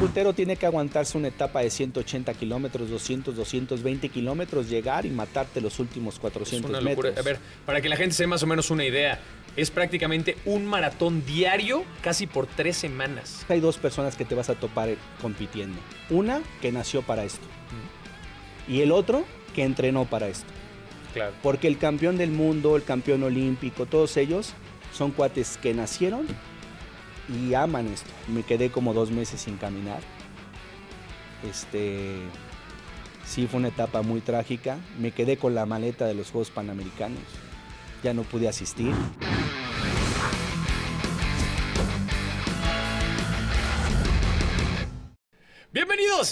frutero tiene que aguantarse una etapa de 180 kilómetros, 200, 220 kilómetros, llegar y matarte los últimos 400 es una locura. metros. A ver, para que la gente se dé más o menos una idea, es prácticamente un maratón diario casi por 3 semanas. Hay dos personas que te vas a topar compitiendo. Una que nació para esto y el otro que entrenó para esto. Claro. Porque el campeón del mundo, el campeón olímpico, todos ellos son cuates que nacieron y aman esto. Me quedé como 2 meses sin caminar. Sí, fue una etapa muy trágica. Me quedé con la maleta de los Juegos Panamericanos. Ya no pude asistir.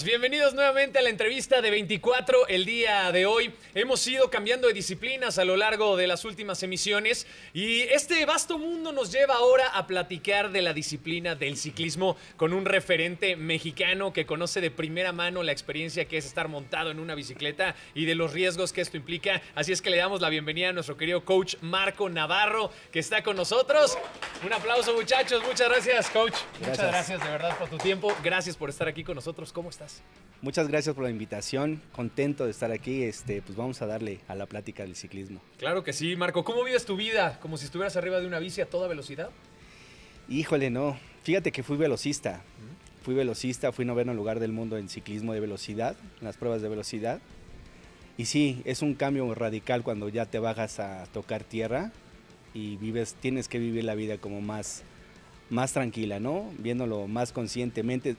Bienvenidos nuevamente a la entrevista de 24 el día de hoy. Hemos ido cambiando de disciplinas a lo largo de las últimas emisiones y este vasto mundo nos lleva ahora a platicar de la disciplina del ciclismo con un referente mexicano que conoce de primera mano la experiencia que es estar montado en una bicicleta y de los riesgos que esto implica. Así es que le damos la bienvenida a nuestro querido coach Marco Navarro, que está con nosotros. Un aplauso, muchachos. Muchas gracias, coach. Muchas gracias de verdad por tu tiempo. Gracias por estar aquí con nosotros. ¿Cómo estás? Muchas gracias por la invitación. Contento de estar aquí. Pues vamos a darle a la plática del ciclismo. Claro que sí, Marco. ¿Cómo vives tu vida? ¿Como si estuvieras arriba de una bici a toda velocidad? Híjole, no. Fíjate que fui velocista. Fui noveno lugar del mundo en ciclismo de velocidad, en las pruebas de velocidad. Y sí, es un cambio radical cuando ya te bajas a tocar tierra y tienes que vivir la vida como más tranquila, ¿no? Viéndolo más conscientemente.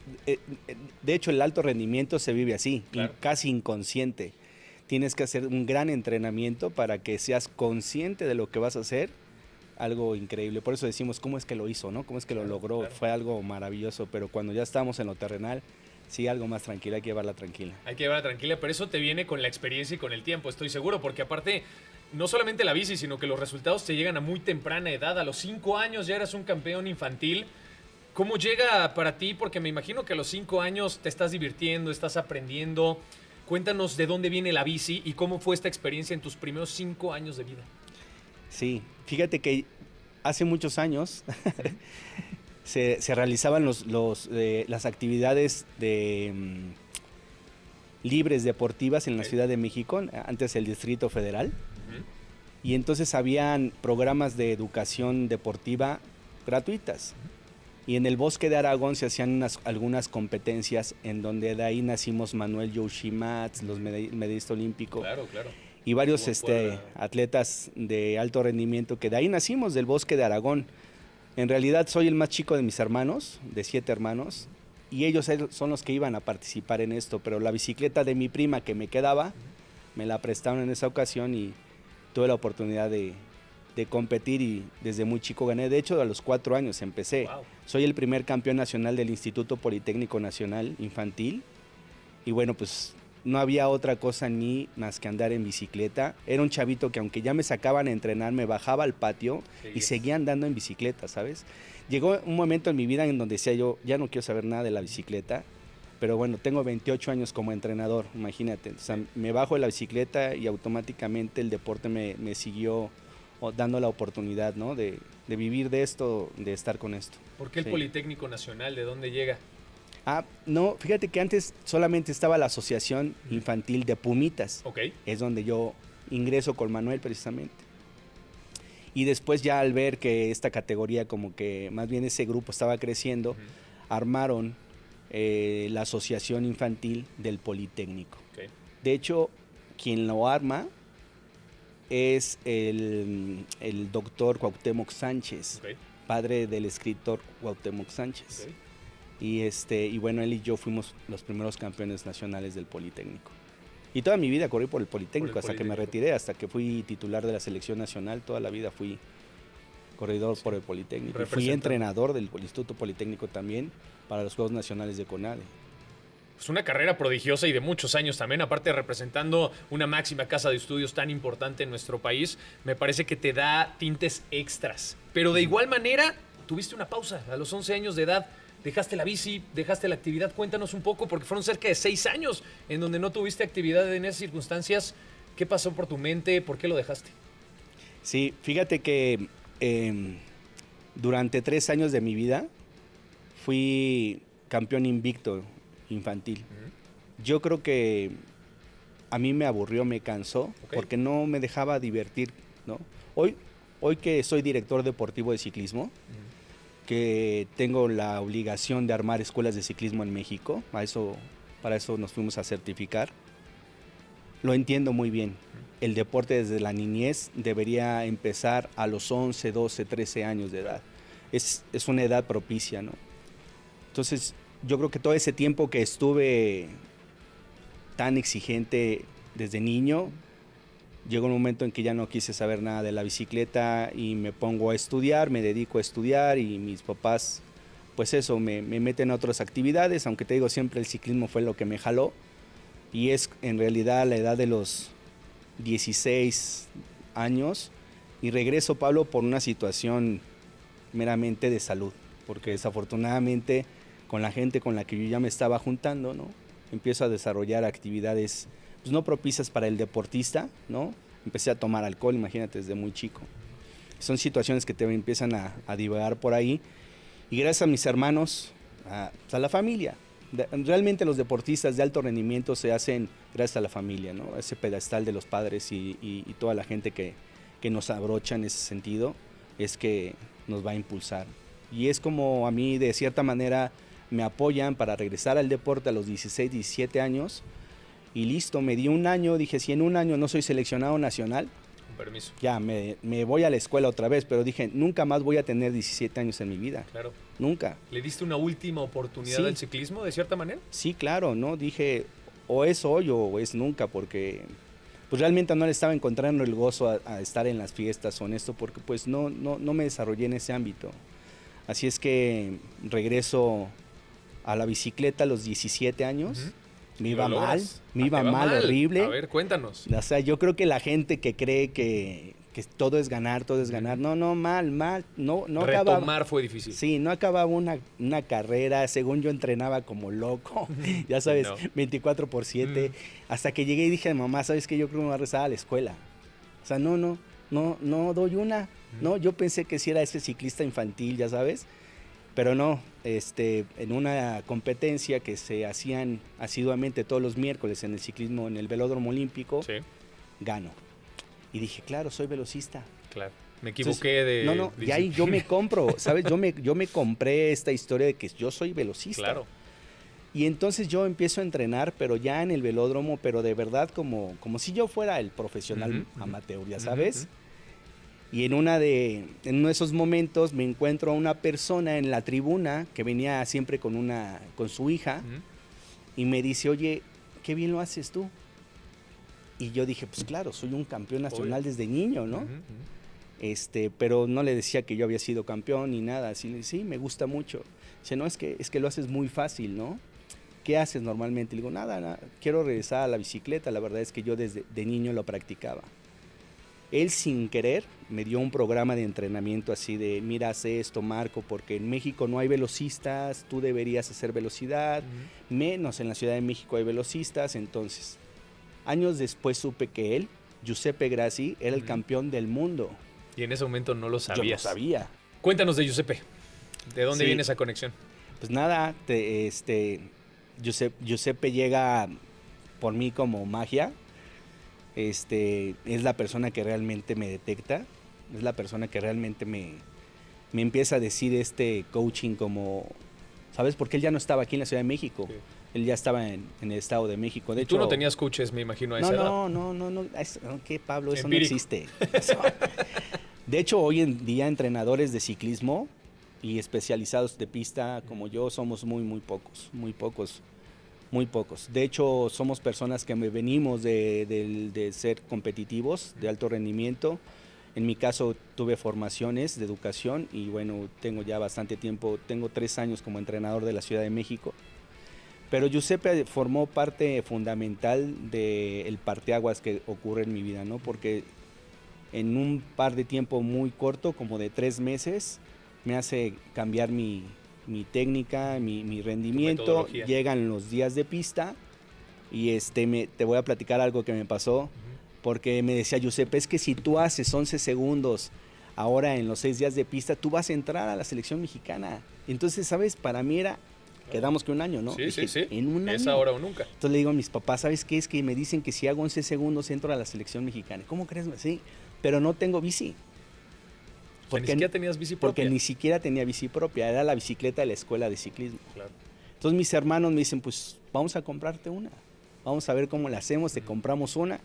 De hecho, el alto rendimiento se vive así, claro. Casi inconsciente. Tienes que hacer un gran entrenamiento para que seas consciente de lo que vas a hacer. Algo increíble. Por eso decimos, ¿cómo es que lo hizo, no? ¿Cómo es que lo logró? Claro. Fue algo maravilloso, pero cuando ya estamos en lo terrenal, sí, algo más tranquilo, hay que llevarla tranquila. Hay que llevarla tranquila, pero eso te viene con la experiencia y con el tiempo, estoy seguro, porque aparte, no solamente la bici, sino que los resultados te llegan a muy temprana edad. A los 5 años ya eras un campeón infantil. ¿Cómo llega para ti? Porque me imagino que a los 5 años te estás divirtiendo, estás aprendiendo. Cuéntanos de dónde viene la bici y cómo fue esta experiencia en tus primeros 5 años de vida. Sí, fíjate que hace muchos años se realizaban las actividades libres deportivas en la Ciudad de México, antes el Distrito Federal. Y entonces habían programas de educación deportiva gratuitas. Y en el Bosque de Aragón se hacían algunas competencias en donde de ahí nacimos Manuel Yoshimatz, los medallista olímpico. Claro. Y varios atletas de alto rendimiento que de ahí nacimos, del Bosque de Aragón. En realidad soy el más chico de mis hermanos, de 7 hermanos, y ellos son los que iban a participar en esto, pero la bicicleta de mi prima que me quedaba, me la prestaron en esa ocasión y tuve la oportunidad de competir y desde muy chico gané. De hecho, a los 4 años empecé. Wow. Soy el primer campeón nacional del Instituto Politécnico Nacional Infantil y bueno, pues no había otra cosa en mí más que andar en bicicleta. Era un chavito que aunque ya me sacaban a entrenar, me bajaba al patio y seguía andando en bicicleta, ¿sabes? Llegó un momento en mi vida en donde decía yo, ya no quiero saber nada de la bicicleta, pero bueno, tengo 28 años como entrenador, imagínate. O sea, me bajo de la bicicleta y automáticamente el deporte me siguió dando la oportunidad, ¿no? De vivir de esto, de estar con esto. ¿Por qué el Politécnico Nacional? ¿De dónde llega? No, fíjate que antes solamente estaba la Asociación Infantil de Pumitas. Ok. Es donde yo ingreso con Manuel precisamente. Y después ya al ver que esta categoría, como que más bien ese grupo estaba creciendo, armaron la Asociación Infantil del Politécnico. Okay. De hecho, quien lo arma es el doctor Cuauhtémoc Sánchez, padre del escritor Cuauhtémoc Sánchez. Y bueno, él y yo fuimos los primeros campeones nacionales del Politécnico. Y toda mi vida corrí por el Politécnico, hasta que me retiré, hasta que fui titular de la selección nacional. Toda la vida fui corredor por el Politécnico. Fui entrenador del Instituto Politécnico también para los Juegos Nacionales de CONADE. Es una carrera prodigiosa y de muchos años también, aparte representando una máxima casa de estudios tan importante en nuestro país, me parece que te da tintes extras. Pero de igual manera, tuviste una pausa a los 11 años de edad. Dejaste la bici, dejaste la actividad. Cuéntanos un poco, porque fueron cerca de 6 años en donde no tuviste actividad en esas circunstancias. ¿Qué pasó por tu mente? ¿Por qué lo dejaste? Sí, fíjate que durante 3 años de mi vida fui campeón invicto infantil. Yo creo que a mí me aburrió, me cansó, porque no me dejaba divertir, ¿no? Hoy que soy director deportivo de ciclismo, que tengo la obligación de armar escuelas de ciclismo en México, para eso nos fuimos a certificar, lo entiendo muy bien. El deporte desde la niñez debería empezar a los 11, 12, 13 años de edad. Es una edad propicia, ¿no? Entonces, yo creo que todo ese tiempo que estuve tan exigente desde niño, llegó un momento en que ya no quise saber nada de la bicicleta y me pongo a estudiar, me dedico a estudiar y mis papás, pues eso, me meten a otras actividades, aunque te digo, siempre el ciclismo fue lo que me jaló y es en realidad a la edad de los 16 años y regreso, Pablo, por una situación meramente de salud, porque desafortunadamente con la gente con la que yo ya me estaba juntando, ¿no? Empiezo a desarrollar actividades pues, no propicias para el deportista, ¿no? Empecé a tomar alcohol, imagínate, desde muy chico. Son situaciones que te empiezan a divagar por ahí y gracias a mis hermanos, a la familia. Realmente los deportistas de alto rendimiento se hacen gracias a la familia, ¿no? Ese pedestal de los padres y toda la gente que nos abrocha en ese sentido es que nos va a impulsar. Y es como a mí de cierta manera me apoyan para regresar al deporte a los 16, 17 años y listo, me di un año, dije si en un año no soy seleccionado nacional, permiso. Ya me voy a la escuela otra vez, pero dije, nunca más voy a tener 17 años en mi vida. Claro. Nunca. ¿Le diste una última oportunidad al ciclismo, de cierta manera? Sí, claro, ¿no? Dije, o es hoy o es nunca, porque pues realmente no le estaba encontrando el gozo a estar en las fiestas, honesto, porque pues no me desarrollé en ese ámbito. Así es que regreso a la bicicleta a los 17 años. Uh-huh. Me iba mal, horrible. A ver, cuéntanos. O sea, yo creo que la gente que cree que todo es ganar, no, mal, no Retomar acababa. Fue difícil. Sí, no acababa una carrera, según yo entrenaba como loco, ya sabes, 24/7, hasta que llegué y dije a mi mamá, ¿sabes qué? Yo creo que me voy a rezar a la escuela. O sea, no doy una, no, yo pensé que sí era ese ciclista infantil, ya sabes, pero no, en una competencia que se hacían asiduamente todos los miércoles en el ciclismo, en el Velódromo Olímpico, gano. Y dije, claro, soy velocista. Claro, me equivoqué. Entonces, y ahí yo me compro, ¿sabes? Yo me compré esta historia de que yo soy velocista. Claro. Y entonces yo empiezo a entrenar, pero ya en el velódromo, pero de verdad como si yo fuera el profesional amateur, ya sabes. Y en uno de esos momentos me encuentro a una persona en la tribuna que venía siempre con su hija y me dice, oye, qué bien lo haces tú. Y yo dije, pues claro, soy un campeón nacional desde niño, ¿no? Pero no le decía que yo había sido campeón ni nada. Así, sí, me gusta mucho. Dice, no, es que lo haces muy fácil, ¿no? ¿Qué haces normalmente? Le digo, nada, quiero regresar a la bicicleta. La verdad es que yo desde niño lo practicaba. Él sin querer me dio un programa de entrenamiento así de, mira, haz esto, Marco, porque en México no hay velocistas, tú deberías hacer velocidad, menos en la Ciudad de México hay velocistas. Entonces, años después supe que él, Giuseppe Grassi, era el campeón del mundo. Y en ese momento no lo sabías. Yo lo sabía. Cuéntanos de Giuseppe. ¿De dónde viene esa conexión? Pues nada, Giuseppe llega por mí como magia. Es la persona que realmente me detecta, es la persona que realmente me empieza a decir coaching como, ¿sabes? Porque él ya no estaba aquí en la Ciudad de México, él ya estaba en el Estado de México. De hecho, tú no tenías coaches, me imagino, a esa edad. No, ¿qué, Pablo? Eso no existe. De hecho, hoy en día entrenadores de ciclismo y especializados de pista como yo somos muy pocos. De hecho, somos personas que venimos de ser competitivos, de alto rendimiento. En mi caso, tuve formaciones de educación y bueno, tengo ya bastante tiempo, tengo 3 años como entrenador de la Ciudad de México. Pero Giuseppe formó parte fundamental del parteaguas que ocurre en mi vida, ¿no? Porque en un par de tiempo muy corto, como de 3 meses, me hace cambiar mi técnica, mi rendimiento. Llegan los días de pista y te voy a platicar algo que me pasó, porque me decía Giuseppe, es que si tú haces 11 segundos ahora en los 6 días de pista, tú vas a entrar a la selección mexicana. Entonces, ¿sabes? Para mí era Quedamos que un año, ¿no? Sí, Dije, sí. En un año. Es ahora o nunca. Entonces le digo a mis papás, ¿sabes qué? Es que me dicen que si hago 11 segundos entro a la selección mexicana. ¿Cómo crees? Sí, pero no tengo bici. Porque ni siquiera tenías bici propia. Porque ni siquiera tenía bici propia, era la bicicleta de la escuela de ciclismo. Claro. Entonces mis hermanos me dicen, pues vamos a comprarte una. Vamos a ver cómo la hacemos, te compramos una.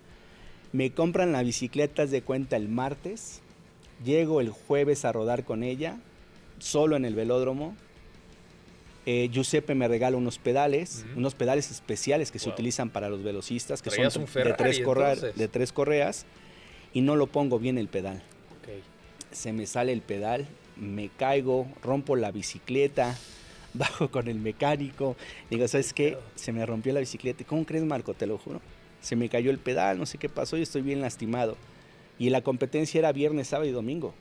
Me compran la bicicleta, haz de cuenta, el martes. Llego el jueves a rodar con ella, solo en el velódromo. Giuseppe me regala unos pedales especiales que se utilizan para los velocistas, que son un Ferrari, de tres correas, y no lo pongo bien el pedal. Okay. Se me sale el pedal, me caigo, rompo la bicicleta, bajo con el mecánico, digo, ¿sabes qué? Se me rompió la bicicleta. ¿Cómo crees, Marco? Te lo juro. Se me cayó el pedal, no sé qué pasó y estoy bien lastimado. Y la competencia era viernes, sábado y domingo.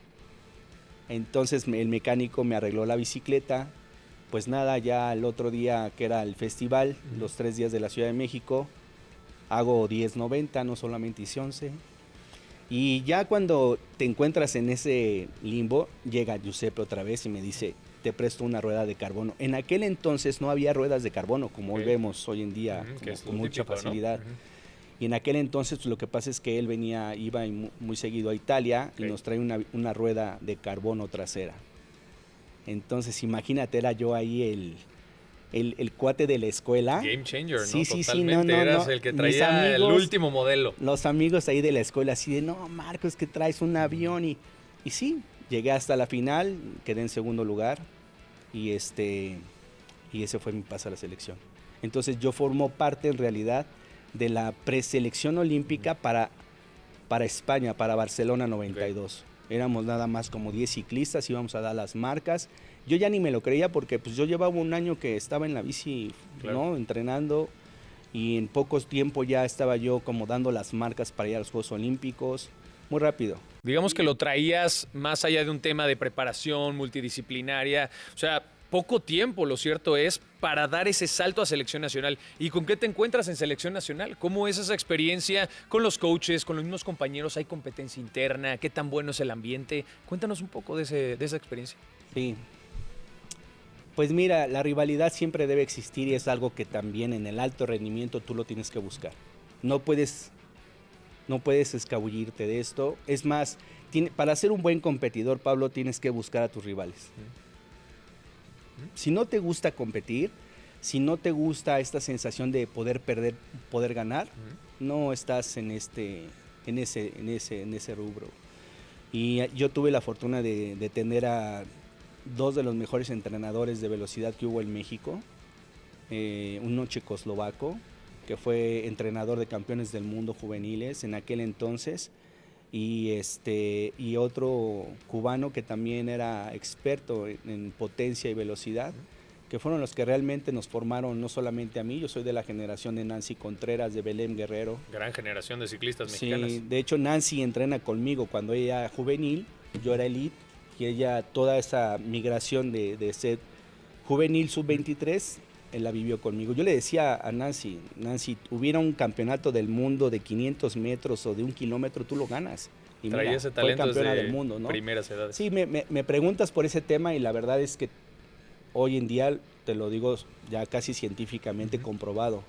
Entonces el mecánico me arregló la bicicleta. Pues nada, ya el otro día que era el festival, los 3 días de la Ciudad de México, hago 10:90, no solamente hice 11. Y ya cuando te encuentras en ese limbo, llega Giuseppe otra vez y me dice, te presto una rueda de carbono. En aquel entonces no había ruedas de carbono, como hoy vemos hoy en día, con mucha facilidad. ¿No? Y en aquel entonces pues, lo que pasa es que él iba muy seguido a Italia y nos trae una rueda de carbono trasera. Entonces, imagínate, era yo ahí el cuate de la escuela. Game changer, ¿no? Sí, totalmente. Eras el que traía el último modelo. Los amigos ahí de la escuela, así de, no, Marcos, que traes un avión. Y sí, llegué hasta la final, quedé en segundo lugar. Y ese fue mi paso a la selección. Entonces, yo formo parte, en realidad, de la preselección olímpica para España, para Barcelona 92. Éramos nada más como 10 ciclistas, íbamos a dar las marcas. Yo ya ni me lo creía porque pues yo llevaba un año que estaba en la bici, ¿no? Entrenando, y en poco tiempo ya estaba yo como dando las marcas para ir a los Juegos Olímpicos, muy rápido. Digamos que lo traías más allá de un tema de preparación multidisciplinaria, o sea, poco tiempo, lo cierto es, para dar ese salto a selección nacional. ¿Y con qué te encuentras en selección nacional? ¿Cómo es esa experiencia con los coaches, con los mismos compañeros? ¿Hay competencia interna? ¿Qué tan bueno es el ambiente? Cuéntanos un poco de esa experiencia. Sí. Pues mira, la rivalidad siempre debe existir y es algo que también en el alto rendimiento tú lo tienes que buscar. No puedes escabullirte de esto. Es más, para ser un buen competidor, Pablo, tienes que buscar a tus rivales. Si no te gusta competir, si no te gusta esta sensación de poder perder, poder ganar, no estás en ese rubro. Y yo tuve la fortuna de tener a 2 de los mejores entrenadores de velocidad que hubo en México. Uno checoslovaco, que fue entrenador de campeones del mundo juveniles en aquel entonces, y otro cubano que también era experto en potencia y velocidad, que fueron los que realmente nos formaron, no solamente a mí. Yo soy de la generación de Nancy Contreras, de Belén Guerrero. Gran generación de ciclistas mexicanas. Sí, de hecho Nancy entrena conmigo cuando ella era juvenil, yo era elite, y ella toda esa migración de ser juvenil sub-23, él la vivió conmigo. Yo le decía a Nancy, hubiera un campeonato del mundo de 500 metros o de 1 kilómetro, tú lo ganas. Y traía ese talento campeona desde del mundo, ¿no? Primeras edades. Sí, me preguntas por ese tema y la verdad es que hoy en día, te lo digo ya casi científicamente comprobado,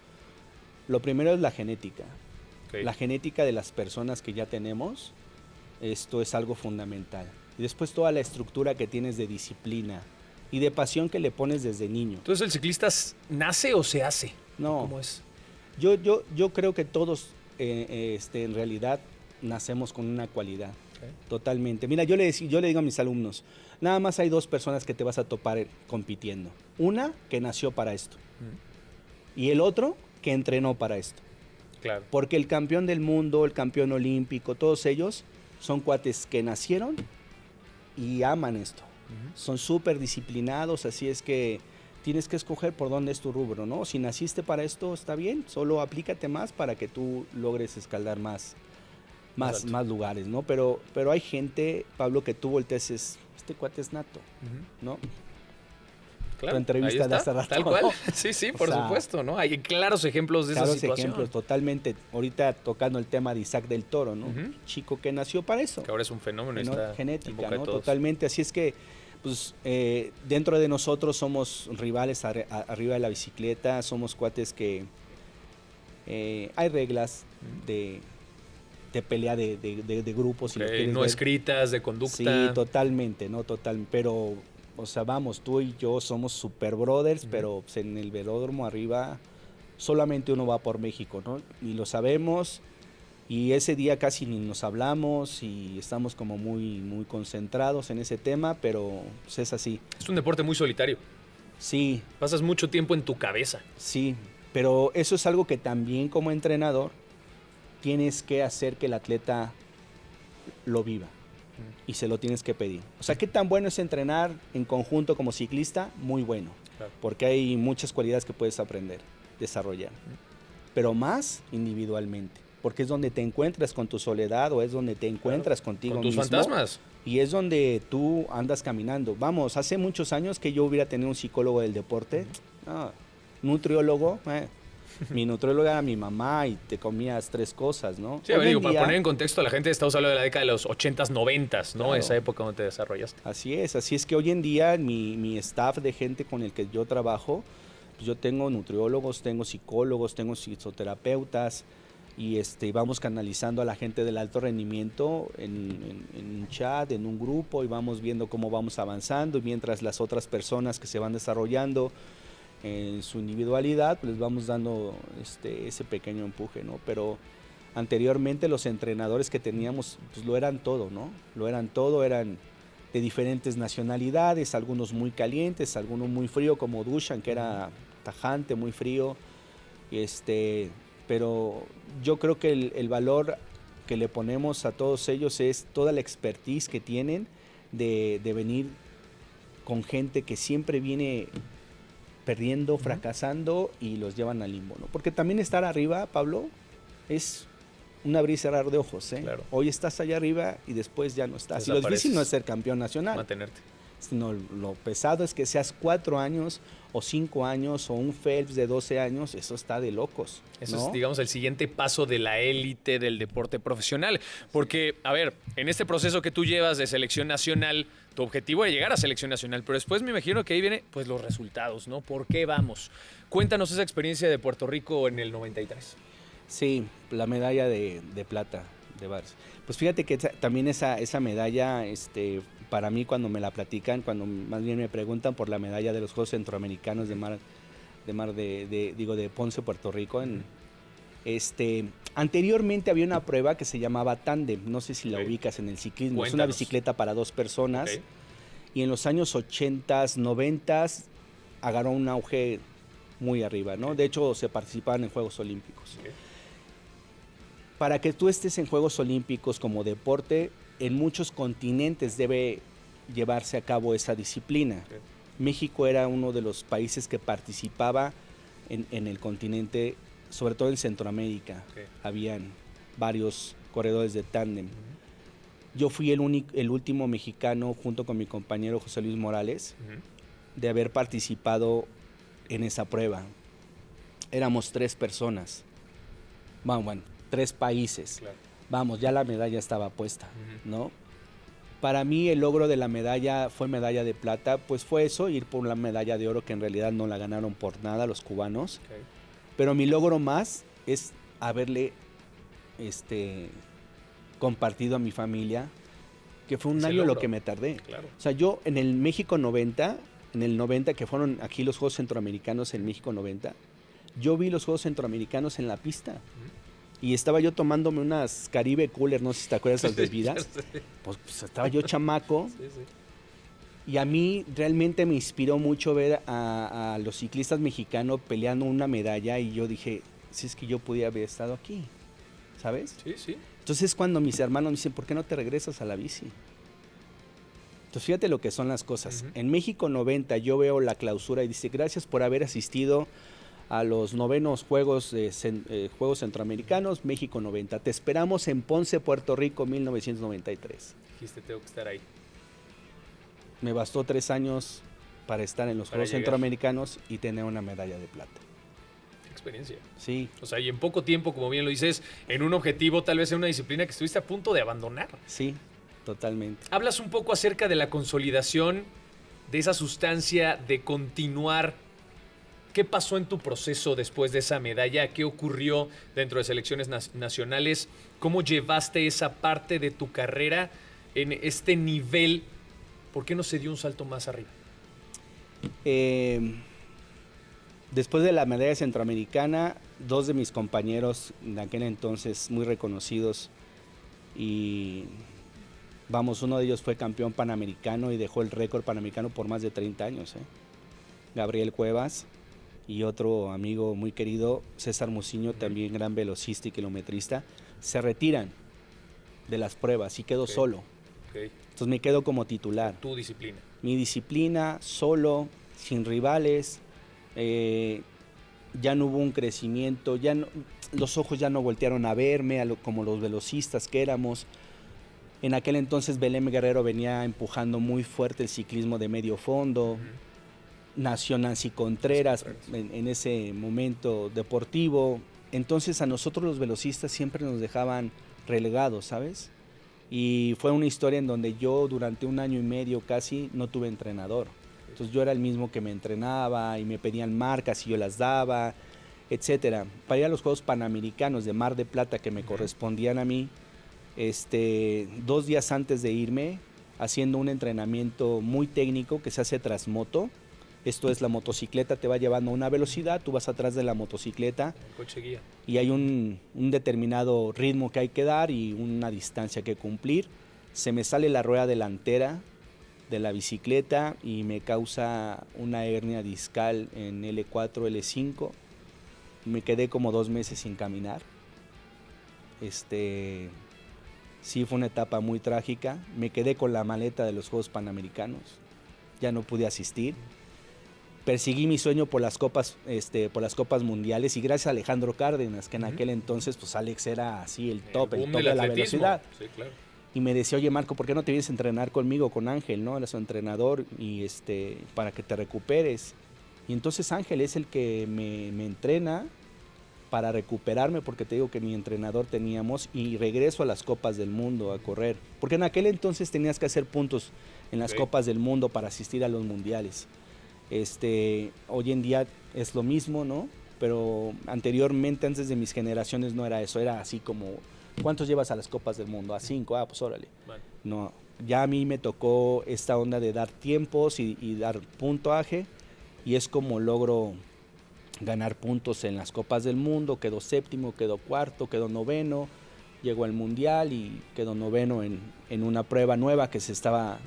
lo primero es la genética. La genética de las personas que ya tenemos, esto es algo fundamental. Y después toda la estructura que tienes de disciplina y de pasión que le pones desde niño. Entonces, ¿el ciclista nace o se hace? No. ¿Cómo es? Yo creo que todos en realidad nacemos con una cualidad. Totalmente. Mira, yo le digo a mis alumnos, nada más hay 2 personas que te vas a topar compitiendo. Una que nació para esto. Y el otro que entrenó para esto. Claro. Porque el campeón del mundo, el campeón olímpico, todos ellos son cuates que nacieron y aman esto. Son súper disciplinados, así es que tienes que escoger por dónde es tu rubro, ¿no? Si naciste para esto, está bien, solo aplícate más para que tú logres escalar más lugares, ¿no? Pero hay gente, Pablo, que tú volteas, este cuate es nato, ¿no? Claro, tu entrevista de hace rato. Tal cual. Sí, por supuesto, ¿no? Hay claros ejemplos de esa situación. Claros ejemplos, totalmente. Ahorita tocando el tema de Isaac del Toro, ¿no? Chico que nació para eso. Que ahora es un fenómeno. Genética, ¿no? Totalmente. Así es que, Pues dentro de nosotros somos rivales arriba de la bicicleta, somos cuates que hay reglas de pelea de grupos. Si lo quieres No ver. escritas, de conducta. Sí, totalmente, ¿no? Total, pero, o sea, vamos, tú y yo somos super brothers, pero pues, en el velódromo arriba solamente uno va por México, ¿no? Y lo sabemos, y ese día casi ni nos hablamos y estamos como muy concentrados en ese tema, pero pues, es así. Es un deporte muy solitario. Sí, Pasas mucho tiempo en tu cabeza. sí, pero eso es algo que también como entrenador tienes que hacer que el atleta lo viva y se lo tienes que pedir. O sea, ¿qué tan bueno es entrenar en conjunto como ciclista? Muy bueno, Claro. porque hay muchas cualidades que puedes aprender, desarrollar, pero más individualmente, porque es donde te encuentras con tu soledad o es donde te encuentras contigo Con tus mismo. fantasmas. Y es donde tú andas caminando. Vamos, hace muchos años que yo hubiera tenido un psicólogo del deporte, nutriólogo, mi nutrióloga era mi mamá y te comías 3 cosas, ¿no? Sí, a ver, digo, para poner en contexto a la gente, estamos hablando de la década de los 80s, 90s, ¿no? Claro. Esa época donde te desarrollaste. Así es que hoy en día mi staff de gente con el que yo trabajo, pues yo tengo nutriólogos, tengo psicólogos, tengo fisioterapeutas y vamos canalizando a la gente del alto rendimiento en un chat, en un grupo y vamos viendo cómo vamos avanzando y mientras las otras personas que se van desarrollando en su individualidad, pues les vamos dando ese pequeño empuje, ¿no? Pero anteriormente los entrenadores que teníamos, pues lo eran todo, ¿no? Lo eran todo, eran de diferentes nacionalidades, algunos muy calientes, algunos muy frío, como Dushan, que era tajante, muy frío, pero yo creo que el valor que le ponemos a todos ellos es toda la expertise que tienen de venir con gente que siempre viene perdiendo, fracasando y los llevan al limbo, ¿no? Porque también estar arriba, Pablo, es un abrir y cerrar de ojos, ¿eh? Claro. Hoy estás allá arriba y después ya no estás. Y lo Desapareces. difícil no es ser campeón nacional, Mantenerte. sino lo pesado es que seas 4 años o 5 años o un Phelps de 12 años, eso está de locos, Eso ¿no? es, digamos, el siguiente paso de la élite del deporte profesional. Porque, a ver, en este proceso que tú llevas de selección nacional, tu objetivo era llegar a selección nacional, pero después me imagino que ahí viene, pues, los resultados, ¿no? ¿Por qué vamos? Cuéntanos esa experiencia de Puerto Rico en el 93. Sí, la medalla de plata de Vars. Pues fíjate que también esa medalla, para mí cuando me la platican, cuando más bien me preguntan por la medalla de los Juegos Centroamericanos de Ponce, Puerto Rico, anteriormente había una prueba que se llamaba tándem, no sé si la ubicas en el ciclismo. Cuéntanos. Es una bicicleta para 2 personas. Ok. Y en los años 80s, 90s agarró un auge muy arriba, ¿no? De hecho, se participaban en Juegos Olímpicos. Ok. Para que tú estés en Juegos Olímpicos como deporte, en muchos continentes debe llevarse a cabo esa disciplina. Ok. México era uno de los países que participaba en el continente, sobre todo en Centroamérica. Ok. Habían varios corredores de tándem. Yo fui el último mexicano, junto con mi compañero José Luis Morales, de haber participado en esa prueba. Éramos 3 personas. Bueno, 3 países. Claro. Vamos, ya la medalla estaba puesta, Ujú. ¿no? Para mí el logro de la medalla fue medalla de plata, pues fue eso, ir por la medalla de oro que en realidad no la ganaron por nada los cubanos. Ok. Pero mi logro más es haberle compartido a mi familia, que fue un Ese año logro. lo que me tardé. Claro. O sea, yo en el México 90, que fueron aquí los Juegos Centroamericanos en México 90, yo vi los Juegos Centroamericanos en la pista. Y estaba yo tomándome unas Caribe Cooler, no sé si te acuerdas esas bebidas. Pues estaba yo chamaco. Sí, sí. Y a mí realmente me inspiró mucho ver a los ciclistas mexicanos peleando una medalla y yo dije, si es que yo pudiera haber estado aquí, ¿sabes? Sí, sí. Entonces cuando mis hermanos me dicen, ¿por qué no te regresas a la bici? Entonces fíjate lo que son las cosas. Ujú. En México 90 yo veo la clausura y dice, gracias por haber asistido a los 9º Juegos Centroamericanos, México 90. Te esperamos en Ponce, Puerto Rico, 1993. Dijiste, tengo que estar ahí. Me bastó 3 años para estar en los Para Juegos llegar. Centroamericanos y tener una medalla de plata. Qué experiencia. Sí, O sea, y en poco tiempo, como bien lo dices, en un objetivo, tal vez en una disciplina que estuviste a punto de abandonar. sí, totalmente. Hablas un poco acerca de la consolidación de esa sustancia de continuar. ¿Qué pasó en tu proceso después de esa medalla? ¿Qué ocurrió dentro de selecciones nacionales? ¿Cómo llevaste esa parte de tu carrera en este nivel? ¿Por qué no se dio un salto más arriba? Después de la medalla centroamericana, 2 de mis compañeros de aquel entonces muy reconocidos y vamos, uno de ellos fue campeón panamericano y dejó el récord panamericano por más de 30 años, Gabriel Cuevas, y otro amigo muy querido, César Muciño, también gran velocista y kilometrista, se retiran de las pruebas y quedo solo. Entonces me quedo como titular. Tu disciplina. Mi disciplina, solo, sin rivales, ya no hubo un crecimiento, los ojos ya no voltearon a verme como los velocistas que éramos. En aquel entonces Belém Guerrero venía empujando muy fuerte el ciclismo de medio fondo. Nació Nancy Contreras en ese momento deportivo. Entonces a nosotros los velocistas siempre nos dejaban relegados, ¿sabes? Y fue una historia en donde yo durante 1 año y medio casi no tuve entrenador. Entonces yo era el mismo que me entrenaba y me pedían marcas y yo las daba, etcétera. Para ir a los Juegos Panamericanos de Mar de Plata que me correspondían a mí, 2 días antes de irme, haciendo un entrenamiento muy técnico que se hace tras moto. Esto es, la motocicleta te va llevando a una velocidad, tú vas atrás de la motocicleta. El coche guía. Y hay un determinado ritmo que hay que dar y una distancia que cumplir. Se me sale la rueda delantera de la bicicleta y me causa una hernia discal en L4, L5. Me quedé como 2 meses sin caminar. Sí, fue una etapa muy trágica. Me quedé con la maleta de los Juegos Panamericanos. Ya no pude asistir. Perseguí mi sueño por las copas mundiales y gracias a Alejandro Cárdenas, que en aquel entonces, pues Alex era así el top de la velocidad. Sí, claro. Y me decía, oye Marco, ¿por qué no te vienes a entrenar conmigo, con Ángel, ¿no? Era su entrenador y para que te recuperes. Y entonces Ángel es el que me entrena para recuperarme, porque te digo que mi entrenador teníamos, y regreso a las Copas del Mundo a correr. Porque en aquel entonces tenías que hacer puntos en las Copas del Mundo para asistir a los mundiales. Hoy en día es lo mismo, ¿no? Pero anteriormente, antes de mis generaciones, no era eso. Era así como, ¿cuántos llevas a las Copas del Mundo? A 5, pues órale. Vale. No, ya a mí me tocó esta onda de dar tiempos y dar puntaje, y es como logro ganar puntos en las Copas del Mundo. Quedó 7º, quedó 4º, quedó 9º, llegó al Mundial y quedó 9º en una prueba nueva que se estaba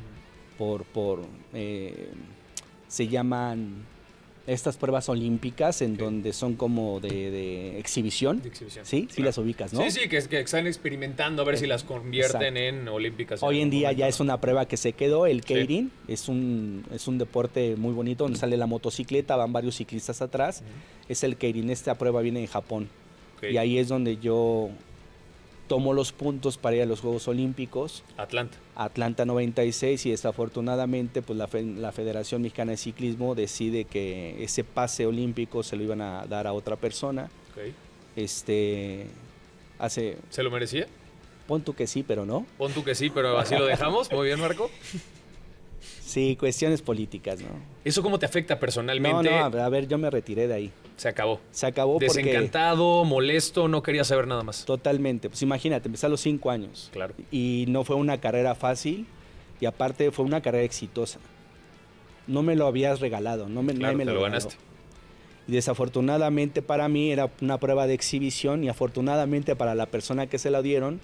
se llaman estas pruebas olímpicas, en donde son como de exhibición. De exhibición. ¿Sí? Claro. Sí las ubicas, ¿no? Sí, que están experimentando a ver si las convierten en olímpicas. Hoy en día ya es una prueba que se quedó, el keirin. Es un deporte muy bonito donde sale la motocicleta, van varios ciclistas atrás. Es el keirin. Esta prueba viene de Japón. Y ahí es donde yo tomo los puntos para ir a los Juegos Olímpicos. Atlanta 96, y desafortunadamente pues la Federación Mexicana de Ciclismo decide que ese pase olímpico se lo iban a dar a otra persona. ¿Se lo merecía? Pon tú que sí, pero no. Pon tú que sí, pero así lo dejamos. Muy bien, Marco. Sí, cuestiones políticas, ¿no? ¿Eso cómo te afecta personalmente? No, a ver, yo me retiré de ahí. Se acabó. Se acabó porque... Desencantado, molesto, no quería saber nada más. Totalmente. Pues imagínate, empecé a los 5 años. Claro. Y no fue una carrera fácil, y aparte fue una carrera exitosa. No me lo habías regalado, nadie me lo ganaste. Y desafortunadamente para mí era una prueba de exhibición, y afortunadamente para la persona que se la dieron,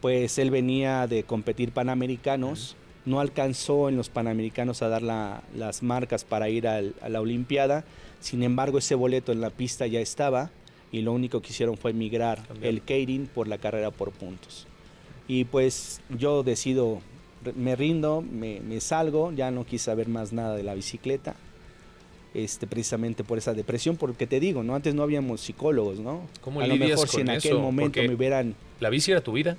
pues él venía de competir Panamericanos. No alcanzó en los Panamericanos a dar las marcas para ir a la Olimpiada. Sin embargo, ese boleto en la pista ya estaba, y lo único que hicieron fue migrar el keirin por la carrera por puntos. Y pues yo decido, me rindo, me salgo, ya no quise saber más nada de la bicicleta, precisamente por esa depresión, porque te digo, ¿no? Antes no habíamos psicólogos, ¿no? ¿Cómo a lidias lo mejor con si en aquel momento me hubieran... ¿La bici era tu vida?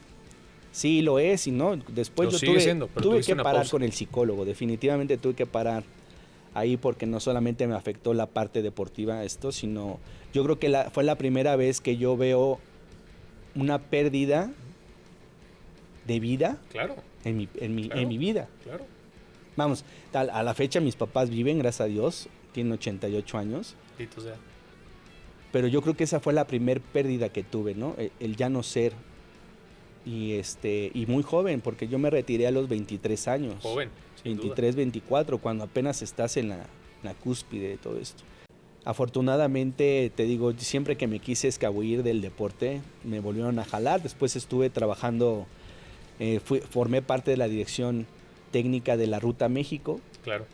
Sí, lo es, y no, después yo tuve que parar con el psicólogo, definitivamente tuve que parar ahí, porque no solamente me afectó la parte deportiva sino yo creo que fue la primera vez que yo veo una pérdida de vida. Claro. En mi vida. Claro. Vamos, a la fecha mis papás viven, gracias a Dios, tienen 88 años. Bendito sea. Pero yo creo que esa fue la primer pérdida que tuve, ¿no? El ya no ser. Y muy joven, porque yo me retiré a los 23 años. Joven, sin 23, duda. 24, cuando apenas estás en la cúspide de todo esto. Afortunadamente, te digo, siempre que me quise escabullir del deporte, me volvieron a jalar. Después estuve trabajando, formé parte de la dirección técnica de la Ruta México. Claro.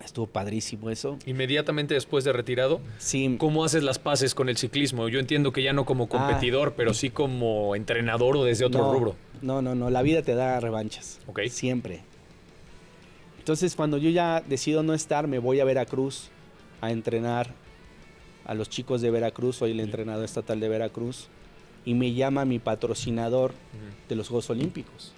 Estuvo padrísimo eso. Inmediatamente después de retirado, Sí. ¿cómo haces las paces con el ciclismo? Yo entiendo que ya no como competidor, pero sí como entrenador o desde otro rubro. No, la vida te da revanchas. Ok. Siempre. Entonces, cuando yo ya decido no estar, me voy a Veracruz a entrenar a los chicos de Veracruz. Soy el entrenador estatal de Veracruz. Y me llama mi patrocinador de los Juegos Olímpicos.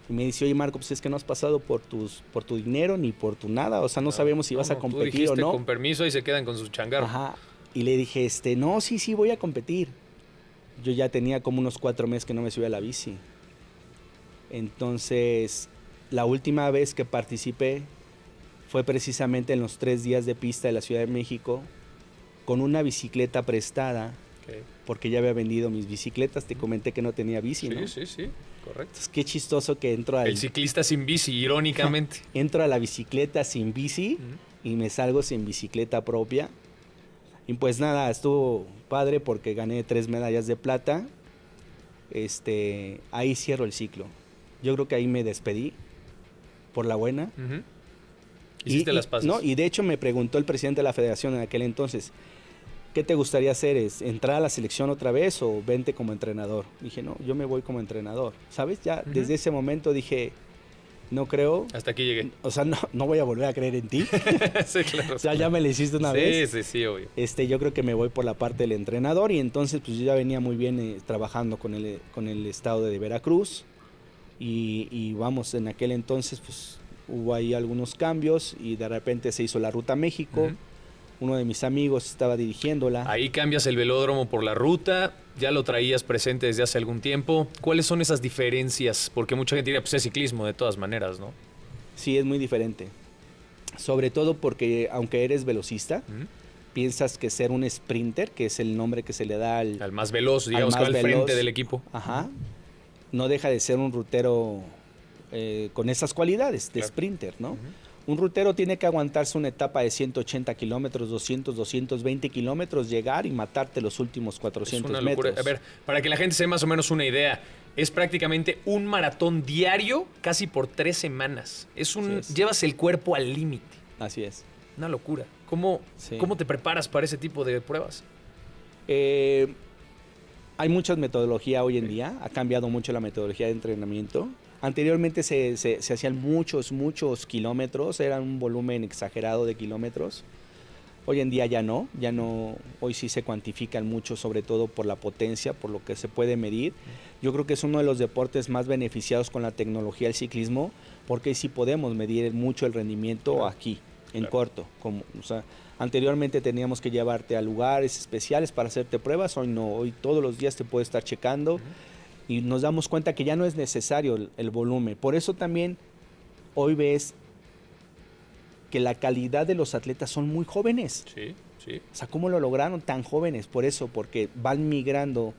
Y me dice, oye Marco, pues es que no has pasado por tu dinero ni por tu nada. O sea, no sabemos si vas a competir tú dijiste, o no. con permiso, y se quedan con sus changarros. Ajá. Y le dije, no, sí, voy a competir. Yo ya tenía como unos 4 meses que no me subía a la bici. Entonces, la última vez que participé fue precisamente en los 3 días de pista de la Ciudad de México, con una bicicleta prestada, porque ya había vendido mis bicicletas. Te comenté que no tenía bici, ¿no? Sí, correcto. Entonces, qué chistoso que entro El ciclista sin bici, irónicamente. Entro a la bicicleta sin bici y me salgo sin bicicleta propia. Y pues nada, estuvo padre porque gané 3 medallas de plata. Ahí cierro el ciclo. Yo creo que ahí me despedí por la buena. Hiciste las paces. No, y de hecho me preguntó el presidente de la federación en aquel entonces, ¿qué te gustaría hacer? ¿Es entrar a la selección otra vez o vente como entrenador? Dije, no, yo me voy como entrenador. ¿Sabes? Ya desde ese momento dije, no creo. Hasta aquí llegué. O sea, no voy a volver a creer en ti. Sí, claro. O sea, ya me lo hiciste una vez. Sí, obvio. Yo creo que me voy por la parte del entrenador y entonces pues yo ya venía muy bien trabajando con el estado de Veracruz y vamos, en aquel entonces pues hubo ahí algunos cambios y de repente se hizo la Ruta México. Uno de mis amigos estaba dirigiéndola. Ahí cambias el velódromo por la ruta, ya lo traías presente desde hace algún tiempo. ¿Cuáles son esas diferencias? Porque mucha gente diría, pues es ciclismo de todas maneras, ¿no? Sí, es muy diferente. Sobre todo porque aunque eres velocista, piensas que ser un sprinter, que es el nombre que se le da al más veloz, digamos, que va al frente del equipo. Ajá. No deja de ser un rutero con esas cualidades de sprinter, ¿no? Un rutero tiene que aguantarse una etapa de 180 kilómetros, 200, 220 kilómetros, llegar y matarte los últimos 400 es una locura. metros. A ver, para que la gente se dé más o menos una idea, es prácticamente un maratón diario casi por 3 semanas. Llevas el cuerpo al límite. Así es. Una locura. ¿Cómo te preparas para ese tipo de pruebas? Hay muchas metodologías hoy en día. Ha cambiado mucho la metodología de entrenamiento. Anteriormente se hacían muchos kilómetros, era un volumen exagerado de kilómetros. Hoy en día ya no, hoy sí se cuantifican mucho, sobre todo por la potencia, por lo que se puede medir. Yo creo que es uno de los deportes más beneficiados con la tecnología del ciclismo, porque sí podemos medir mucho el rendimiento aquí, en corto. Anteriormente teníamos que llevarte a lugares especiales para hacerte pruebas, hoy no, hoy todos los días te puedes estar checando. Y nos damos cuenta que ya no es necesario el volumen. Por eso también hoy ves que la calidad de los atletas son muy jóvenes. Sí. O sea, ¿cómo lo lograron tan jóvenes? Por eso, porque van migrando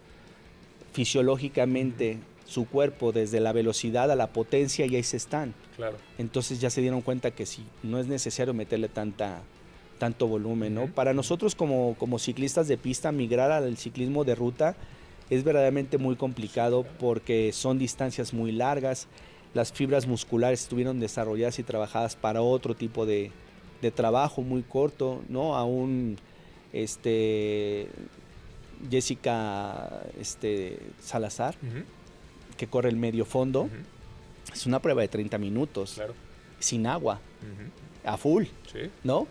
fisiológicamente su cuerpo desde la velocidad a la potencia y ahí se están. Claro. Entonces ya se dieron cuenta que sí, no es necesario meterle tanto volumen, ¿no? Para nosotros como ciclistas de pista, migrar al ciclismo de ruta es verdaderamente muy complicado porque son distancias muy largas, las fibras musculares estuvieron desarrolladas y trabajadas para otro tipo de trabajo muy corto, ¿no? Aún Jessica Salazar, que corre el medio fondo, es una prueba de 30 minutos, sin agua, a full, ¿no?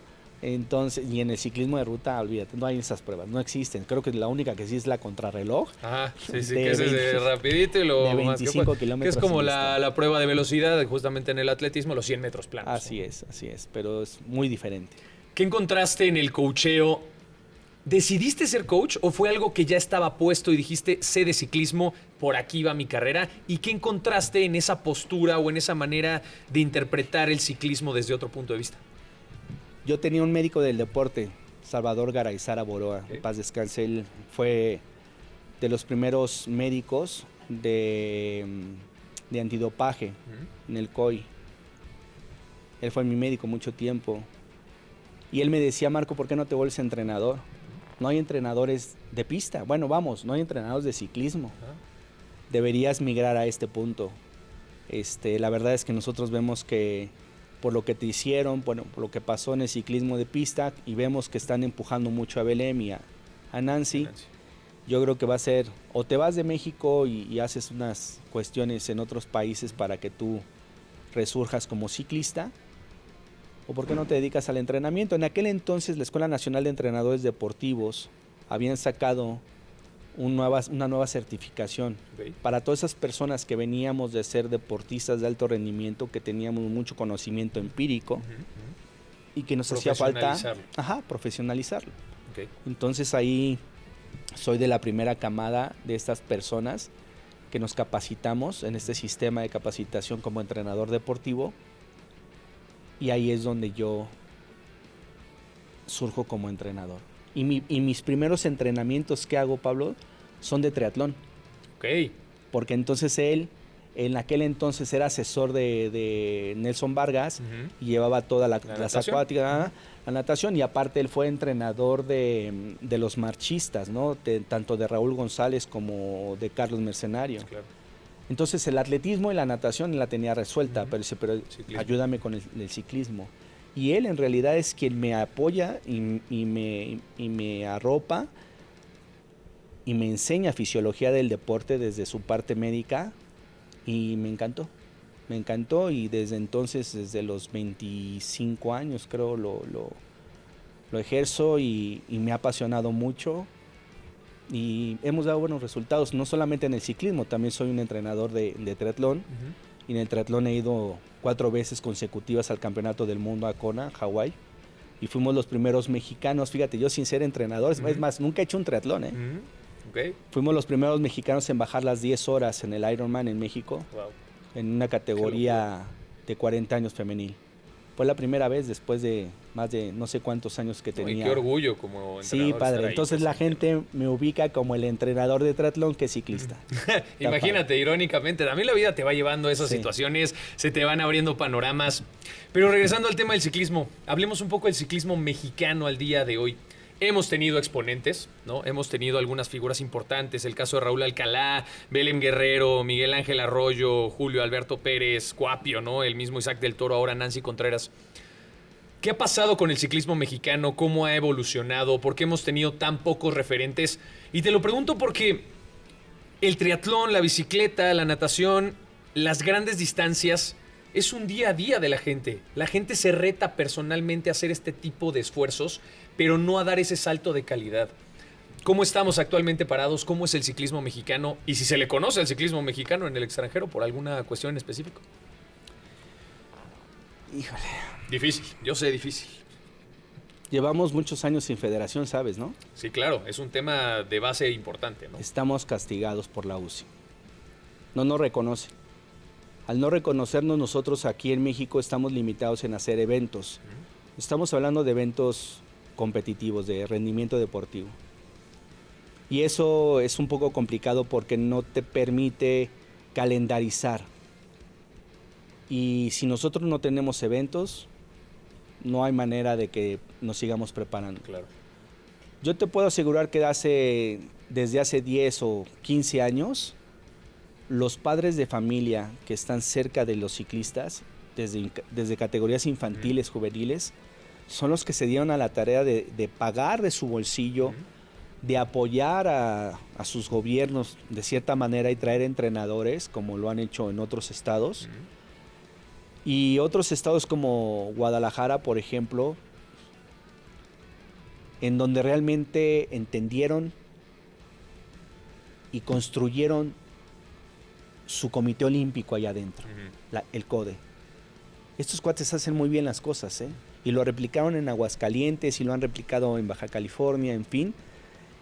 Entonces, y en el ciclismo de ruta, olvídate, no hay esas pruebas, no existen. Creo que la única que sí es la contrarreloj. Ajá, sí, que ese es de rapidito y lo de 25 más kilómetros. Que es como la prueba de velocidad, justamente en el atletismo, los 100 metros planos. Así es, pero es muy diferente. ¿Qué encontraste en el coacheo ¿Decidiste ser coach o fue algo que ya estaba puesto y dijiste, sé de ciclismo, por aquí va mi carrera? ¿Y qué encontraste en esa postura o en esa manera de interpretar el ciclismo desde otro punto de vista? Yo tenía un médico del deporte, Salvador Garayzara Boroa, en paz descanse. Él fue de los primeros médicos de antidopaje en el COI. Él fue mi médico mucho tiempo. Y él me decía, Marco, ¿por qué no te vuelves entrenador? No hay entrenadores de pista. Bueno, vamos, no hay entrenadores de ciclismo. Deberías migrar a este punto. La verdad es que nosotros vemos que por lo que te hicieron, bueno, por lo que pasó en el ciclismo de pista, y vemos que están empujando mucho a Belém y a Nancy. Yo creo que va a ser, o te vas de México y haces unas cuestiones en otros países para que tú resurjas como ciclista, o por qué no te dedicas al entrenamiento. En aquel entonces la Escuela Nacional de Entrenadores Deportivos habían sacado una nueva certificación para todas esas personas que veníamos de ser deportistas de alto rendimiento, que teníamos mucho conocimiento empírico y que nos hacía falta profesionalizarlo. Entonces ahí soy de la primera camada de estas personas que nos capacitamos en este sistema de capacitación como entrenador deportivo, y ahí es donde yo surjo como entrenador. Y mis primeros entrenamientos que hago, Pablo, son de triatlón. Porque entonces él, en aquel entonces era asesor de Nelson Vargas, y llevaba toda las acuáticas, la natación, y aparte él fue entrenador de los marchistas, ¿no? Tanto de Raúl González como de Carlos Mercenario. Claro. Entonces el atletismo y la natación la tenía resuelta, pero dice, pero ayúdame con el ciclismo. Y él en realidad es quien me apoya y me arropa y me enseña fisiología del deporte desde su parte médica, y me encantó. Me encantó, y desde entonces, desde los 25 años creo, lo ejerzo, y me ha apasionado mucho. Y hemos dado buenos resultados, no solamente en el ciclismo, también soy un entrenador de triatlón. Y en el triatlón he ido 4 veces consecutivas al Campeonato del Mundo a Kona, Hawái. Y fuimos los primeros mexicanos, fíjate, yo sin ser entrenador, es más, nunca he hecho un triatlón, Fuimos los primeros mexicanos en bajar las 10 horas en el Ironman en México, en una categoría de 40 años femenil. Fue la primera vez después de más de no sé cuántos años que tenía. Qué orgullo como entrenador. Sí, padre. Entonces la gente me ubica como el entrenador de triatlón que ciclista. Imagínate, irónicamente, también la vida te va llevando a esas situaciones, se te van abriendo panoramas. Pero regresando al tema del ciclismo, hablemos un poco del ciclismo mexicano al día de hoy. Hemos tenido exponentes, ¿no? Hemos tenido algunas figuras importantes, el caso de Raúl Alcalá, Belém Guerrero, Miguel Ángel Arroyo, Julio Alberto Pérez, Cuapio, ¿no? El mismo Isaac del Toro, ahora Nancy Contreras. ¿Qué ha pasado con el ciclismo mexicano? ¿Cómo ha evolucionado? ¿Por qué hemos tenido tan pocos referentes? Y te lo pregunto porque el triatlón, la bicicleta, la natación, las grandes distancias, es un día a día de la gente. La gente se reta personalmente a hacer este tipo de esfuerzos, pero no a dar ese salto de calidad. ¿Cómo estamos actualmente parados? ¿Cómo es el ciclismo mexicano? Y si se le conoce al ciclismo mexicano en el extranjero por alguna cuestión en específico. Híjole. Difícil, yo sé, difícil. Llevamos muchos años sin federación, ¿sabes, no? Sí, claro, es un tema de base importante, ¿no? Estamos castigados por la UCI. No nos reconoce. Al no reconocernos, nosotros aquí en México estamos limitados en hacer eventos. Estamos hablando de eventos competitivos, de rendimiento deportivo. Y eso es un poco complicado porque no te permite calendarizar. Y si nosotros no tenemos eventos, no hay manera de que nos sigamos preparando. Claro. Yo te puedo asegurar que desde hace 10 o 15 años, los padres de familia que están cerca de los ciclistas, desde categorías infantiles, juveniles, son los que se dieron a la tarea de pagar de su bolsillo, de apoyar a sus gobiernos de cierta manera y traer entrenadores, como lo han hecho en otros estados. Y otros estados como Guadalajara, por ejemplo, en donde realmente entendieron y construyeron su comité olímpico allá adentro, el CODE. Estos cuates hacen muy bien las cosas, Y lo replicaron en Aguascalientes y lo han replicado en Baja California, en fin,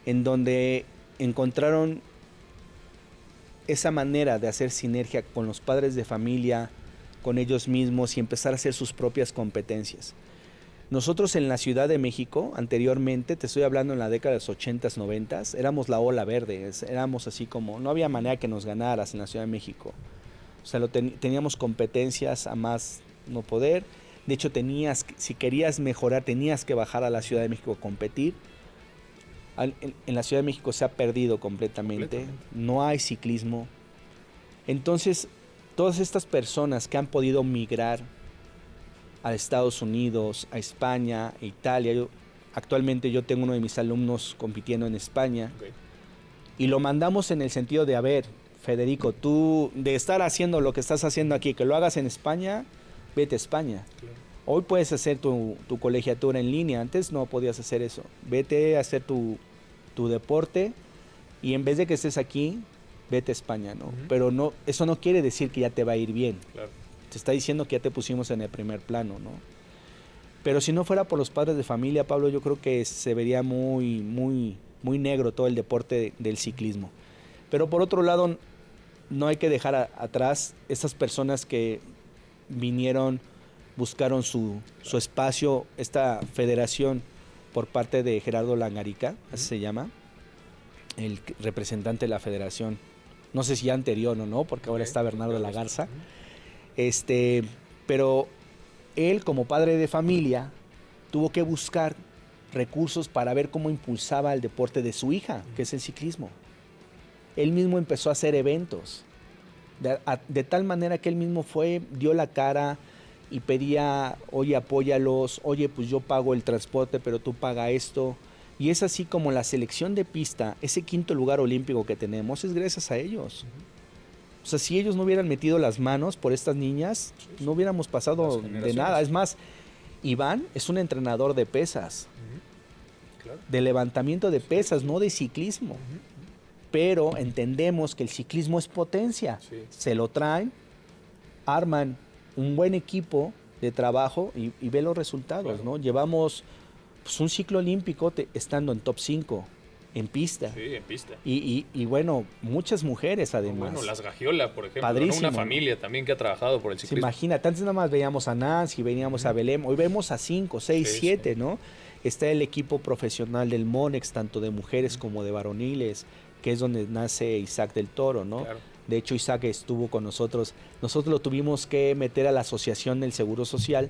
en donde encontraron esa manera de hacer sinergia con los padres de familia, con ellos mismos y empezar a hacer sus propias competencias. Nosotros en la Ciudad de México, anteriormente, te estoy hablando en la década de los 80s, 90s, éramos la ola verde, éramos así como, no había manera que nos ganaras en la Ciudad de México. O sea, teníamos competencias a más no poder. De hecho, si querías mejorar, tenías que bajar a la Ciudad de México a competir. En la Ciudad de México se ha perdido completamente. No hay ciclismo. Entonces, todas estas personas que han podido migrar a Estados Unidos, a España, a Italia. Actualmente yo tengo uno de mis alumnos compitiendo en España. Okay. Y lo mandamos en el sentido de, a ver, Federico, tú de estar haciendo lo que estás haciendo aquí, que lo hagas en España, vete a España. Claro. Hoy puedes hacer tu colegiatura en línea, antes no podías hacer eso. Vete a hacer tu deporte y en vez de que estés aquí, vete a España, ¿no? Pero no, eso no quiere decir que ya te va a ir bien. Claro. Te está diciendo que ya te pusimos en el primer plano, ¿no? Pero si no fuera por los padres de familia, Pablo, yo creo que se vería muy, muy, muy negro todo el deporte del ciclismo. Pero por otro lado, no hay que dejar atrás estas personas que vinieron, buscaron su espacio, esta federación por parte de Gerardo Langarica, así se llama, el representante de la federación. No sé si ya anterior o no, porque ahora está Bernardo de la Garza. Pero él, como padre de familia, tuvo que buscar recursos para ver cómo impulsaba el deporte de su hija, que es el ciclismo. Él mismo empezó a hacer eventos, de tal manera que él mismo dio la cara y pedía, oye, apóyalos, oye, pues yo pago el transporte, pero tú paga esto. Y es así como la selección de pista, ese 5º lugar olímpico que tenemos, es gracias a ellos. O sea, si ellos no hubieran metido las manos por estas niñas, no hubiéramos pasado de nada. Es más, Iván es un entrenador de pesas, claro, de levantamiento de pesas, no de ciclismo. Pero entendemos que el ciclismo es potencia. Sí. Se lo traen, arman un buen equipo de trabajo y ve los resultados, claro, ¿no? Llevamos pues, un ciclo olímpico estando en top 5. En pista. Sí, en pista. Y bueno, muchas mujeres además. Bueno, las Gagiola, por ejemplo. Padrísimo. Una familia también que ha trabajado por el ciclismo. Imagínate, antes nada más veíamos a Nancy, veníamos a Belém. Hoy vemos a 5, 6, 7, ¿no? Está el equipo profesional del Monex, tanto de mujeres como de varoniles, que es donde nace Isaac del Toro, ¿no? Claro. De hecho, Isaac estuvo con nosotros. Nosotros lo tuvimos que meter a la Asociación del Seguro Social,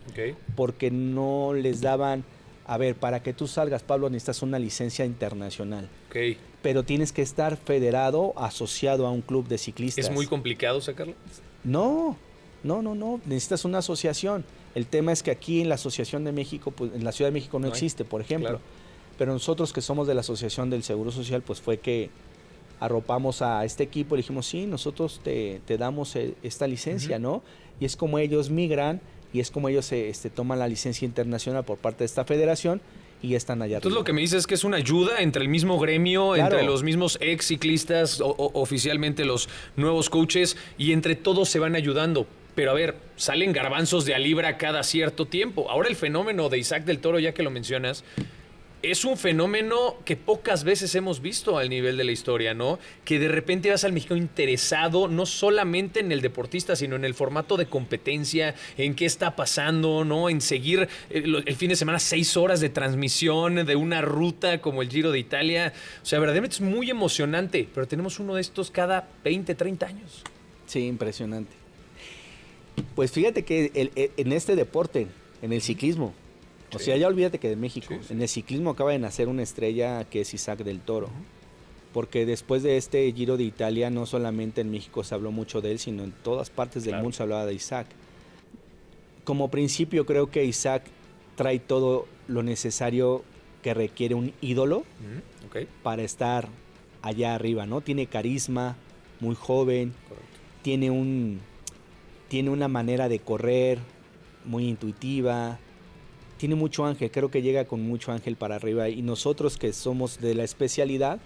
porque no les daban... A ver, para que tú salgas, Pablo, necesitas una licencia internacional. Okay. Pero tienes que estar federado, asociado a un club de ciclistas. ¿Es muy complicado sacarlo? No. Necesitas una asociación. El tema es que aquí en la Asociación de México, pues en la Ciudad de México no existe, por ejemplo. Claro. Pero nosotros que somos de la Asociación del Seguro Social, pues fue que arropamos a este equipo y dijimos, sí, nosotros te damos esta licencia, ¿no? Y es como ellos migran. Y es como ellos toman la licencia internacional por parte de esta federación y están allá. Entonces lo que me dices es que es una ayuda entre el mismo gremio, claro, entre los mismos ex ciclistas, oficialmente los nuevos coaches, y entre todos se van ayudando. Pero a ver, salen garbanzos de a libra cada cierto tiempo. Ahora el fenómeno de Isaac del Toro, ya que lo mencionas, es un fenómeno que pocas veces hemos visto al nivel de la historia, ¿no? Que de repente vas al mexicano interesado no solamente en el deportista, sino en el formato de competencia, en qué está pasando, ¿no? En seguir el fin de semana 6 horas de transmisión de una ruta como el Giro de Italia. O sea, verdaderamente es muy emocionante, pero tenemos uno de estos cada 20, 30 años. Sí, impresionante. Pues fíjate que en este deporte, en el ciclismo, o sea, ya olvídate que de México, en el ciclismo acaba de nacer una estrella que es Isaac del Toro, porque después de este Giro de Italia, no solamente en México se habló mucho de él, sino en todas partes del mundo se hablaba de Isaac. Como principio creo que Isaac trae todo lo necesario que requiere un ídolo para estar allá arriba, ¿no? Tiene carisma, muy joven, tiene una manera de correr muy intuitiva, tiene mucho ángel, creo que llega con mucho ángel para arriba, y nosotros que somos de la especialidad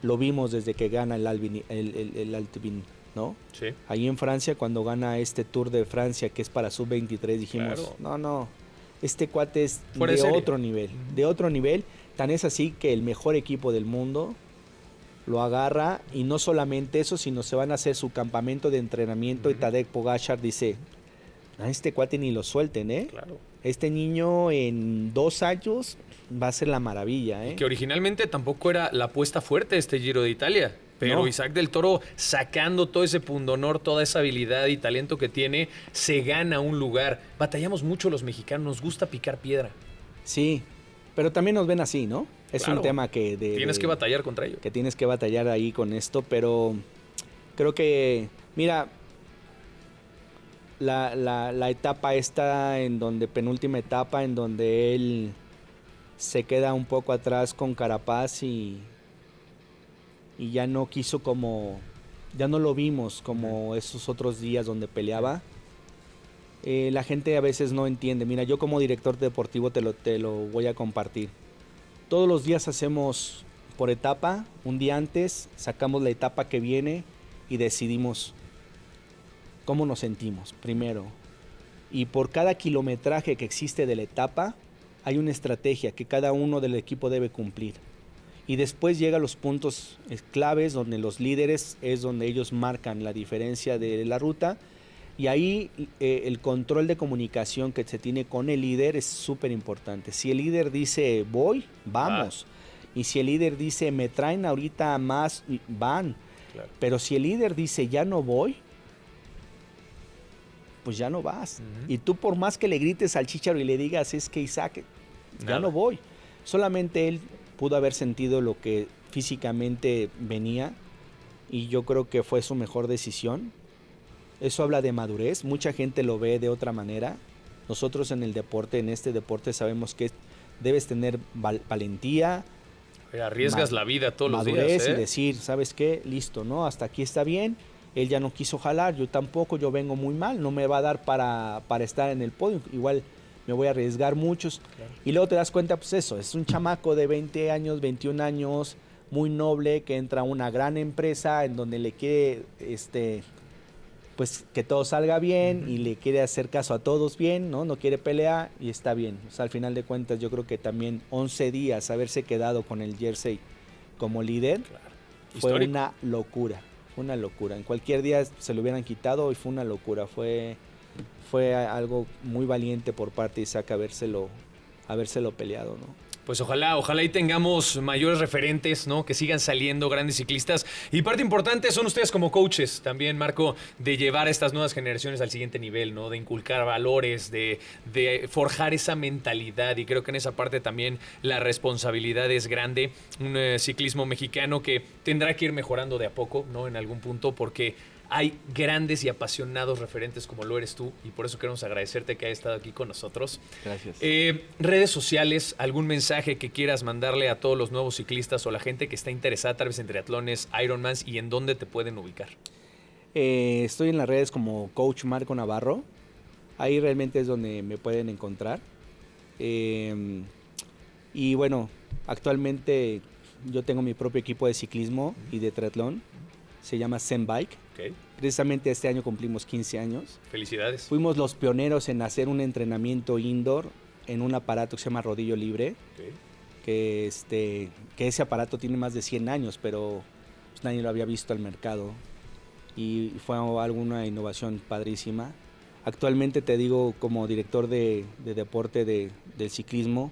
lo vimos desde que gana el Alpine, ¿no? Sí. Ahí en Francia, cuando gana este Tour de Francia que es para sub-23, dijimos, claro, no, Este cuate es Fuera de de serie. otro nivel. Tan es así que el mejor equipo del mundo lo agarra y no solamente eso, sino se van a hacer su campamento de entrenamiento y Tadej Pogačar dice, a este cuate ni lo suelten, ¿eh? Claro. Este niño en 2 años va a ser la maravilla, ¿eh? Que originalmente tampoco era la apuesta fuerte este Giro de Italia. Pero No. Isaac del Toro, sacando todo ese pundonor, toda esa habilidad y talento que tiene, se gana un lugar. Batallamos mucho los mexicanos, nos gusta picar piedra. Sí, pero también nos ven así, ¿no? Es Claro. un tema que Tienes que batallar contra ello. que tienes que batallar ahí con esto, pero creo que, mira, la etapa esta, en donde penúltima etapa, en donde él se queda un poco atrás con Carapaz y ya no quiso como, ya no lo vimos como esos otros días donde peleaba. La gente a veces no entiende. Mira, yo como director deportivo te lo voy a compartir. Todos los días hacemos por etapa, un día antes sacamos la etapa que viene y decidimos cómo nos sentimos primero. Y por cada kilometraje que existe de la etapa, hay una estrategia que cada uno del equipo debe cumplir. Y después llega a los puntos claves donde los líderes es donde ellos marcan la diferencia de la ruta. Y ahí el control de comunicación que se tiene con el líder es súper importante. Si el líder dice voy, vamos. Y si el líder dice me traen ahorita más, van. Claro. Pero si el líder dice ya no voy, pues ya no vas. Y tú por más que le grites al Chícharo y le digas es que Isaac, Nada. ya no voy. Solamente él pudo haber sentido lo que físicamente venía y yo creo que fue su mejor decisión. Eso habla de madurez, mucha gente lo ve de otra manera. Nosotros en el deporte, en este deporte sabemos que debes tener valentía, Arriesgas la vida todos los madurez días, ¿eh? y decir, ¿sabes qué? Listo, ¿no? Hasta aquí está bien. Él ya no quiso jalar, yo tampoco, yo vengo muy mal, no me va a dar para estar en el podio. Igual me voy a arriesgar muchos. Claro. Y luego te das cuenta, pues eso, es un chamaco de 20 años, 21 años, muy noble, que entra a una gran empresa en donde le quiere, pues que todo salga bien y le quiere hacer caso a todos bien, ¿no? No quiere pelear y está bien. O sea, al final de cuentas yo creo que también 11 días haberse quedado con el jersey como líder fue Histórico. una locura. Una locura. En cualquier día se lo hubieran quitado y fue una locura. Fue algo muy valiente por parte de Isaac habérselo peleado, ¿no? Pues ojalá y tengamos mayores referentes, ¿no? Que sigan saliendo grandes ciclistas. Y parte importante son ustedes como coaches también, Marco, de llevar a estas nuevas generaciones al siguiente nivel, ¿no? De inculcar valores, de forjar esa mentalidad. Y creo que en esa parte también la responsabilidad es grande. Un ciclismo mexicano que tendrá que ir mejorando de a poco, ¿no? En algún punto, porque hay grandes y apasionados referentes como lo eres tú, y por eso queremos agradecerte que hayas estado aquí con nosotros. Gracias. Redes sociales, algún mensaje que quieras mandarle a todos los nuevos ciclistas o la gente que está interesada tal vez en triatlones, Ironmans, y en dónde te pueden ubicar. Estoy en las redes como Coach Marco Navarro. Ahí realmente es donde me pueden encontrar. Y bueno, actualmente yo tengo mi propio equipo de ciclismo y de triatlón. Se llama Zen Bike. Okay. Precisamente este año cumplimos 15 años. Felicidades. Fuimos los pioneros en hacer un entrenamiento indoor en un aparato que se llama rodillo libre. Okay. Que ese aparato tiene más de 100 años, pero pues nadie lo había visto al mercado. Y fue alguna innovación padrísima. Actualmente te digo, como director de deporte del ciclismo,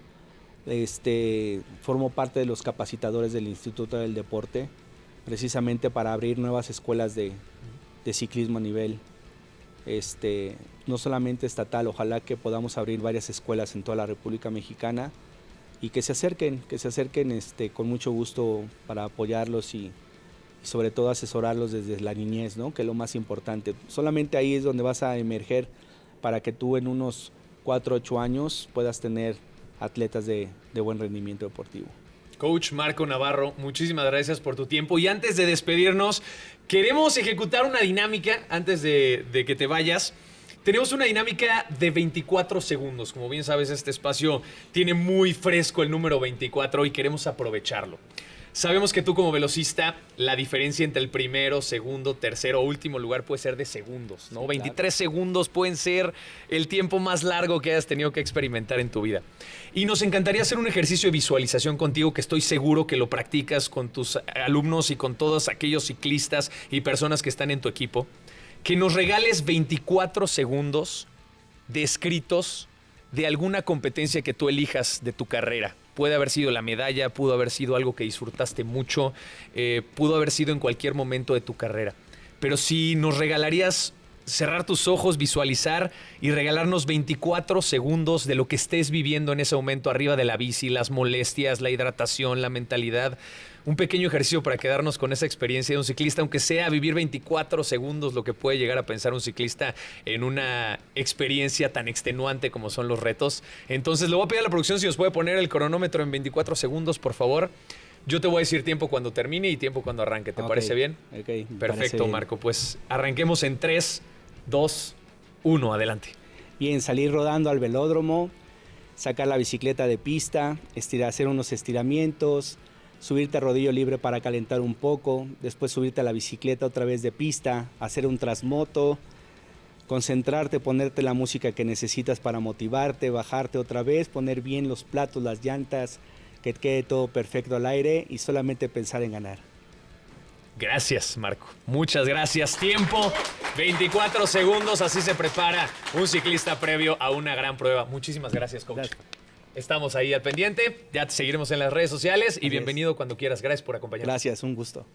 formo parte de los capacitadores del Instituto del Deporte, precisamente para abrir nuevas escuelas de ciclismo a nivel no solamente estatal. Ojalá que podamos abrir varias escuelas en toda la República Mexicana y que se acerquen con mucho gusto para apoyarlos y sobre todo asesorarlos desde la niñez, ¿no? Que es lo más importante. Solamente ahí es donde vas a emerger para que tú en unos 4 o 8 años puedas tener atletas de buen rendimiento deportivo. Coach Marco Navarro, muchísimas gracias por tu tiempo. Y antes de despedirnos, queremos ejecutar una dinámica antes de que te vayas. Tenemos una dinámica de 24 segundos. Como bien sabes, este espacio tiene muy fresco el número 24 y queremos aprovecharlo. Sabemos que tú como velocista, la diferencia entre el primero, segundo, tercero o último lugar puede ser de segundos, ¿no? Sí, 23 segundos pueden ser el tiempo más largo que hayas tenido que experimentar en tu vida. Y nos encantaría hacer un ejercicio de visualización contigo, que estoy seguro que lo practicas con tus alumnos y con todos aquellos ciclistas y personas que están en tu equipo. Que nos regales 24 segundos descritos de alguna competencia que tú elijas de tu carrera. Puede haber sido la medalla, pudo haber sido algo que disfrutaste mucho, pudo haber sido en cualquier momento de tu carrera. Pero si nos regalarías cerrar tus ojos, visualizar y regalarnos 24 segundos de lo que estés viviendo en ese momento arriba de la bici, las molestias, la hidratación, la mentalidad. Un pequeño ejercicio para quedarnos con esa experiencia de un ciclista, aunque sea vivir 24 segundos lo que puede llegar a pensar un ciclista en una experiencia tan extenuante como son los retos. Entonces le voy a pedir a la producción si nos puede poner el cronómetro en 24 segundos, por favor. Yo te voy a decir tiempo cuando termine y tiempo cuando arranque. ¿Te parece bien? Ok, me Perfecto, parece bien. Marco. Pues arranquemos en 3, 2, 1. Adelante. Bien, salir rodando al velódromo, sacar la bicicleta de pista, hacer unos estiramientos, subirte a rodillo libre para calentar un poco, después subirte a la bicicleta otra vez de pista, hacer un transmoto, concentrarte, ponerte la música que necesitas para motivarte, bajarte otra vez, poner bien los platos, las llantas, que quede todo perfecto al aire y solamente pensar en ganar. Gracias, Marco. Muchas gracias. Tiempo, 24 segundos. Así se prepara un ciclista previo a una gran prueba. Muchísimas gracias, coach. Gracias. Estamos ahí al pendiente. Ya te seguiremos en las redes sociales y Así es. bienvenido cuando quieras. Gracias por acompañarnos. Gracias, un gusto.